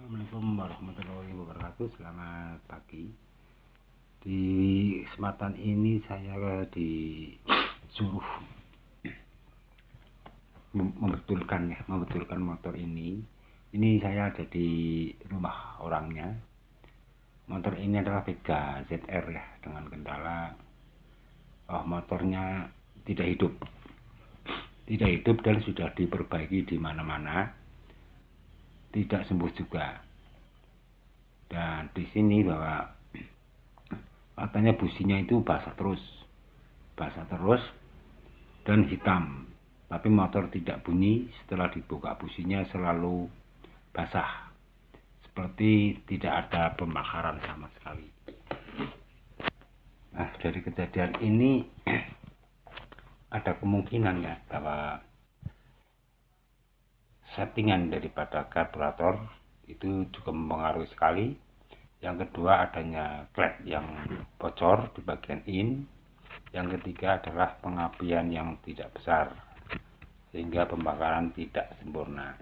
Assalamualaikum warahmatullahi wabarakatuh. Selamat pagi. Di kesempatan ini saya disuruh membetulkan motor ini. Ini saya ada di rumah orangnya. Motor ini adalah Vega ZR ya, dengan kendala motornya tidak hidup dan sudah diperbaiki di mana-mana, tidak sembuh juga. Dan di sini bahwa katanya businya itu basah terus dan hitam, tapi motor tidak bunyi. Setelah dibuka businya selalu basah, seperti tidak ada pembakaran sama sekali. Nah, dari kejadian ini ada kemungkinan ya bahwa settingan daripada karburator itu juga mempengaruhi sekali. Yang kedua, adanya klep yang bocor di bagian in. Yang ketiga adalah pengapian yang tidak besar, sehingga pembakaran tidak sempurna.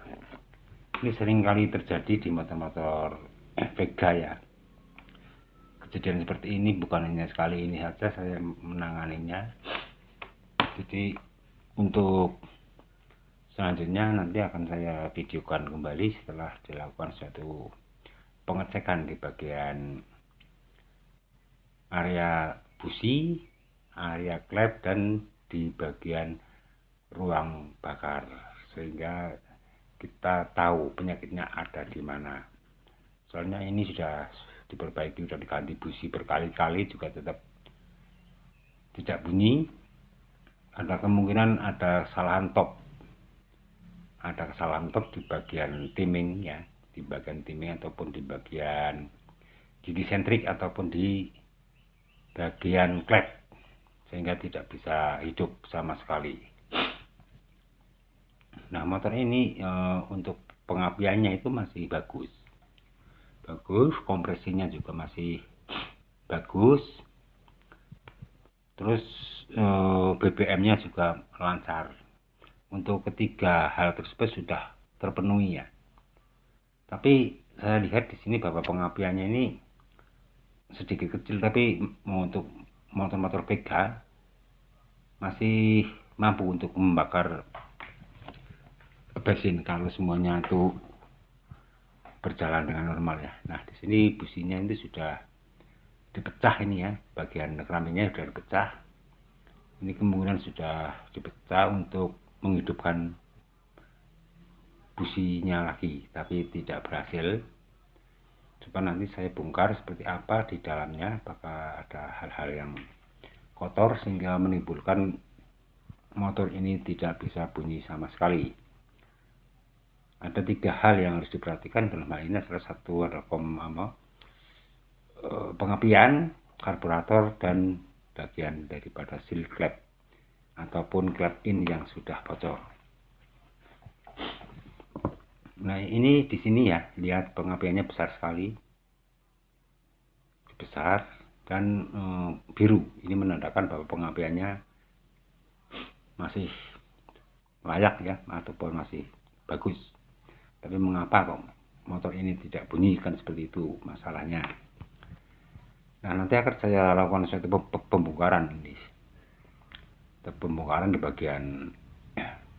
Ini seringkali terjadi di motor-motor Vega ya. Kejadian seperti ini bukan hanya sekali ini saja saya menanganinya. Jadi untuk selanjutnya nanti akan saya videokan kembali setelah dilakukan suatu pengecekan di bagian area busi, area klep, dan di bagian ruang bakar, sehingga kita tahu penyakitnya ada di mana. Soalnya ini sudah diperbaiki, sudah diganti busi berkali-kali juga tetap tidak bunyi. Ada kemungkinan ada kesalahan top di bagian timing ya, di bagian timing ataupun di bagian gigi sentrik ataupun di bagian klep, sehingga tidak bisa hidup sama sekali. Nah, motor ini untuk pengapiannya itu masih bagus, kompresinya juga masih bagus, terus BBM-nya juga lancar. Untuk ketiga hal tersebut sudah terpenuhi ya. Tapi saya lihat di sini bahwa pengapiannya ini sedikit kecil, tapi untuk motor-motor Vega masih mampu untuk membakar bensin kalau semuanya itu berjalan dengan normal ya. Nah, di sini businya itu sudah dipecah ini ya, bagian keramiknya sudah dipecah. Ini kemungkinan sudah dipecah untuk menghidupkan businya lagi, tapi tidak berhasil. Coba nanti saya bongkar seperti apa di dalamnya, apakah ada hal-hal yang kotor sehingga menimbulkan motor ini tidak bisa bunyi sama sekali. Ada 3 hal yang harus diperhatikan dalam hal ini. Adalah satu adalah pengapian, karburator, dan bagian daripada seal klep ataupun klep in yang sudah bocor. Nah, ini di sini ya, lihat pengapiannya besar sekali, besar dan biru. Ini menandakan bahwa pengapiannya masih layak ya, ataupun masih bagus. Tapi mengapa kok motor ini tidak bunyi, kan seperti itu masalahnya. Nah, nanti akan saya lakukan suatu pembongkaran ini. Pembongkaran di bagian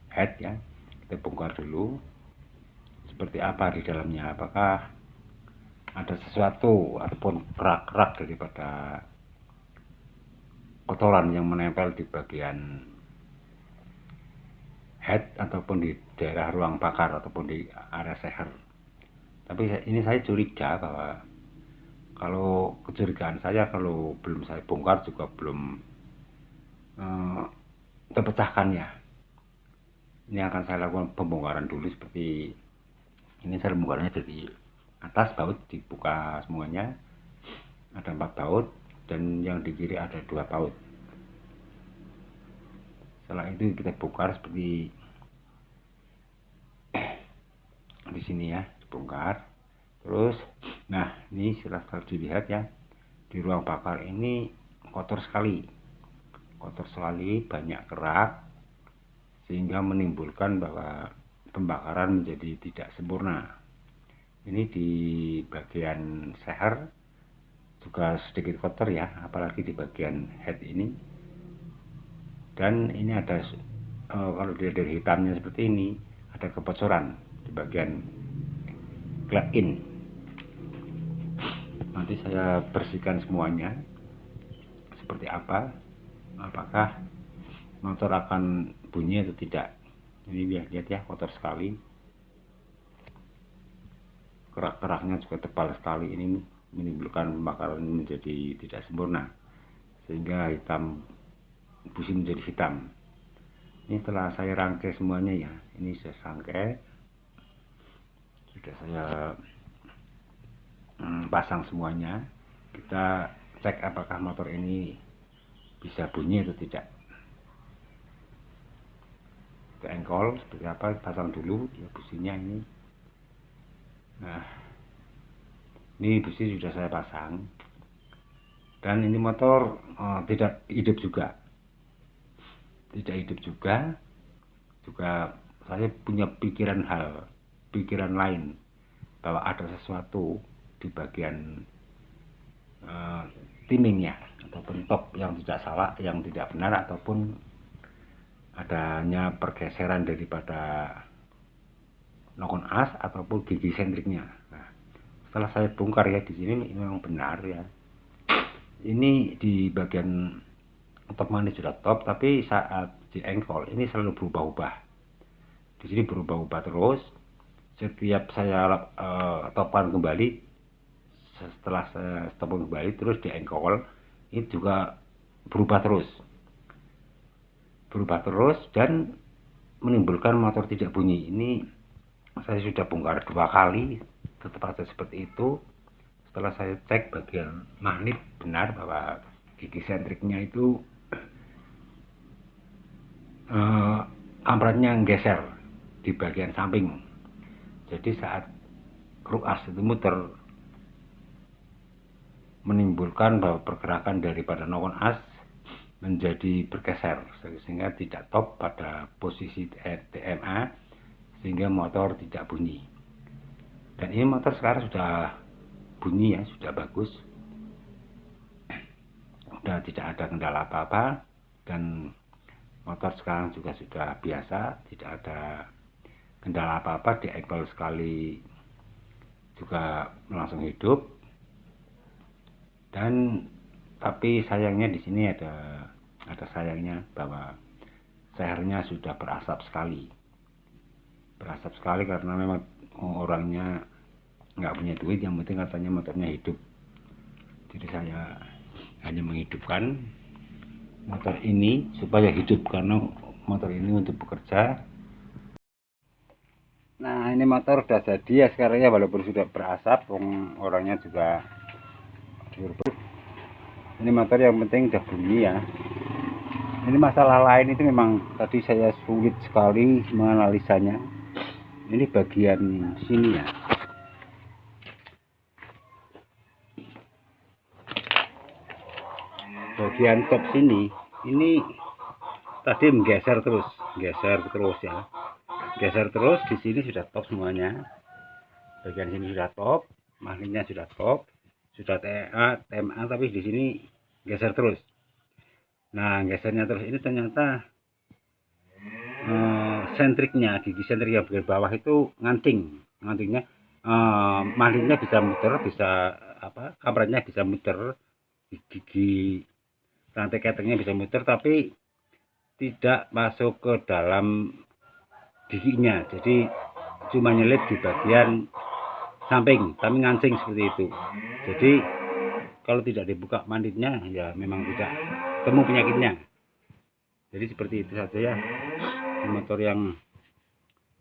head ya. Kita bongkar dulu seperti apa di dalamnya, apakah ada sesuatu ataupun kerak-kerak daripada kotoran yang menempel di bagian head ataupun di daerah ruang bakar ataupun di area seher. Tapi ini saya curiga bahwa kalau kecurigaan saya, kalau belum saya bongkar juga belum terpecahkan ya. Ini akan saya lakukan pembongkaran dulu seperti ini. Saya bongkarnya dari atas, baut dibuka semuanya, ada 4 baut, dan yang di kiri ada 2 baut. Setelah itu kita bongkar seperti di sini ya, dibongkar. Terus, nah ini silahkan dilihat ya, di ruang bakar ini kotor sekali, banyak kerak, sehingga menimbulkan bahwa pembakaran menjadi tidak sempurna. Ini di bagian seher juga sedikit kotor ya, apalagi di bagian head ini. Dan ini ada kalau dilihat dari hitamnya seperti ini, ada kebocoran di bagian clap in. Nanti saya bersihkan semuanya seperti apa, apakah motor akan bunyi atau tidak. Ini lihat ya, kotor sekali, kerak-keraknya juga tebal sekali. Ini menimbulkan pembakaran menjadi tidak sempurna, sehingga hitam, busi menjadi hitam. Ini telah saya rangkai semuanya ya, ini saya rangkai, sudah saya pasang semuanya. Kita cek apakah motor ini bisa bunyi atau tidak. Kita engkol seperti apa, pasang dulu ya businya ini. Nah, ini busi sudah saya pasang, dan ini motor tidak hidup juga, juga saya punya pikiran lain bahwa ada sesuatu di bagian timingnya ataupun top yang tidak salah, yang tidak benar, ataupun adanya pergeseran daripada nokon as ataupun gigi sentriknya. Nah, setelah saya bongkar ya, di sini memang benar ya, ini di bagian top manis sudah top, tapi saat di engkol ini selalu berubah-ubah. Di sini berubah-ubah terus. Setiap saya topkan kembali, setelah saya topkan kembali terus di engkol, ini juga berubah terus dan menimbulkan motor tidak bunyi. Ini saya sudah bongkar 2 kali, tetap saja seperti itu. Setelah saya cek bagian magnet, benar bahwa gigi sentriknya itu kampretnya geser di bagian samping. Jadi saat kruk as itu muter, menimbulkan bahwa pergerakan daripada nokon as menjadi bergeser, sehingga tidak top pada posisi TMA, sehingga motor tidak bunyi. Dan ini motor sekarang sudah bunyi ya, sudah bagus, sudah tidak ada kendala apa-apa, dan motor sekarang juga sudah biasa, tidak ada kendala apa-apa. Di engkol sekali juga langsung hidup. Dan tapi sayangnya di sini ada sayangnya bahwa sehernya sudah berasap sekali karena memang orangnya nggak punya duit, yang penting katanya motornya hidup. Jadi saya hanya menghidupkan motor ini supaya hidup, karena motor ini untuk bekerja. Nah, ini motor udah jadi ya sekarang ya, walaupun sudah berasap, orangnya juga. Ini motor yang penting udah bunyi ya. Ini masalah lain itu memang tadi saya sulit sekali menganalisanya. Ini bagian sini ya, bagian top sini, ini tadi geser terus ya, geser terus. Di sini sudah top semuanya, bagian sini sudah top, magnetnya sudah top, sudah TMA, tapi di sini geser terus. Nah, gesernya terus ini ternyata sentriknya, gigi sentrik yang bagian bawah itu ngantingnya magnetnya bisa muter, bisa kampretnya bisa muter, gigi rantai ketengnya bisa muter, tapi tidak masuk ke dalam giginya. Jadi cuma nyelip di bagian samping, tapi ngancing seperti itu. Jadi kalau tidak dibuka magnetnya ya memang tidak temu penyakitnya. Jadi seperti itu saja ya. Motor yang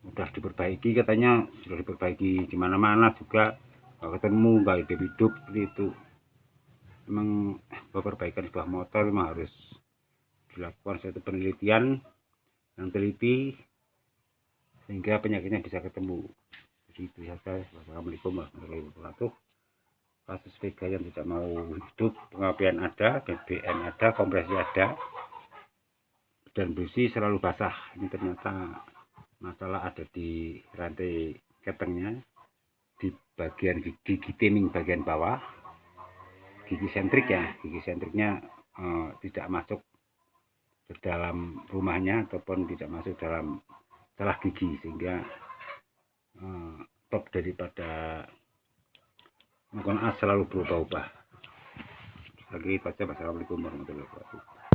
udah diperbaiki, katanya sudah diperbaiki di mana-mana juga nggak ketemu, nggak hidup seperti itu. Memang perbaikan sebuah motor memang harus dilakukan suatu penelitian yang teliti sehingga penyakitnya bisa ketemu. Jadi itu saja. Wassalamualaikum warahmatullahi wabarakatuh. Kasus Vega yang tidak mau hidup, pengapian ada, BBM ada, kompresi ada, dan busi selalu basah. Ini ternyata masalah ada di rantai ketengnya. di bagian gigi timing bagian bawah, gigi sentrik ya, gigi sentriknya tidak masuk ke dalam rumahnya ataupun tidak masuk dalam celah gigi, sehingga top daripada menggunakan selalu berubah-ubah. Lagi baca. Wassalamualaikum warahmatullahi wabarakatuh.